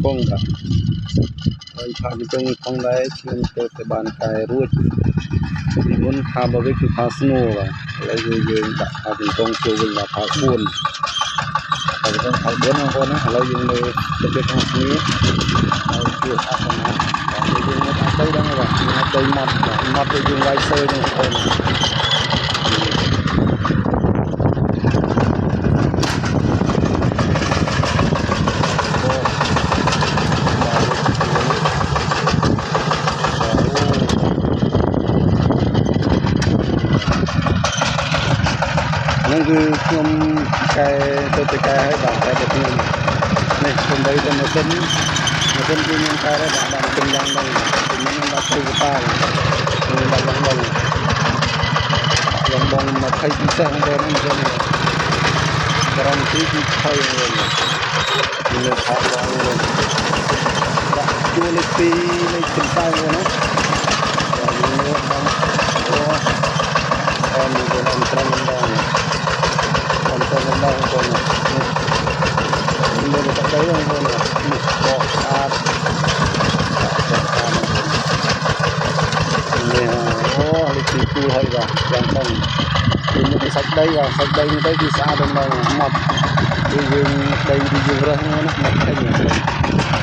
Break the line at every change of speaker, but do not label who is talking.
pong cả rồi pha cái trong phong đấy nên tôi phải bàn cái ruột thì muốn pha bao cái pha snow và lấy rồi đặt pha cái trong chiều về là pha buồn pha trong pha buồn không con á lấy dùng để cái phaนี้เอาเกี่ยวกับนะlấy dùng nó pha tây đó các bạn nó tây mọt lấy dùng vai sơi này conนั่นคือខ្ញុំកែទៅកែឲ្យបាទតែទៅនេះខ្ញុំបីទៅម៉ាស៊ីនគឺមានកែដែរបាទខ្ញុំឡើងដល់ខ្ញុំដាក់គ្រូតាខ្ញុំដាក់ឡើងបង20ពិសេសហ្នឹងហ្នឹងចឹងក្រំទី20ហ្នឹងលើខោឡើងហ្នឹងដាក់ជួលេខ2លេខចំតែហ្នឹងណាហើយនេះបងអូមានអំត្រឹមដល់អំត្រឹមដល់ហ្នឹងមានតែដីហ្នឹងហ្នឹងនេះបោះស្អាតនេះអូលេខ2ទូហើយបាទយ៉ាងហ្នឹងគឺសាច់ដីបាទសាច់ដីនេះទៅគឺស្អាតដល់មកមកគឺយើងដីគឺយើងរើសហ្នឹងណាមកឃើញ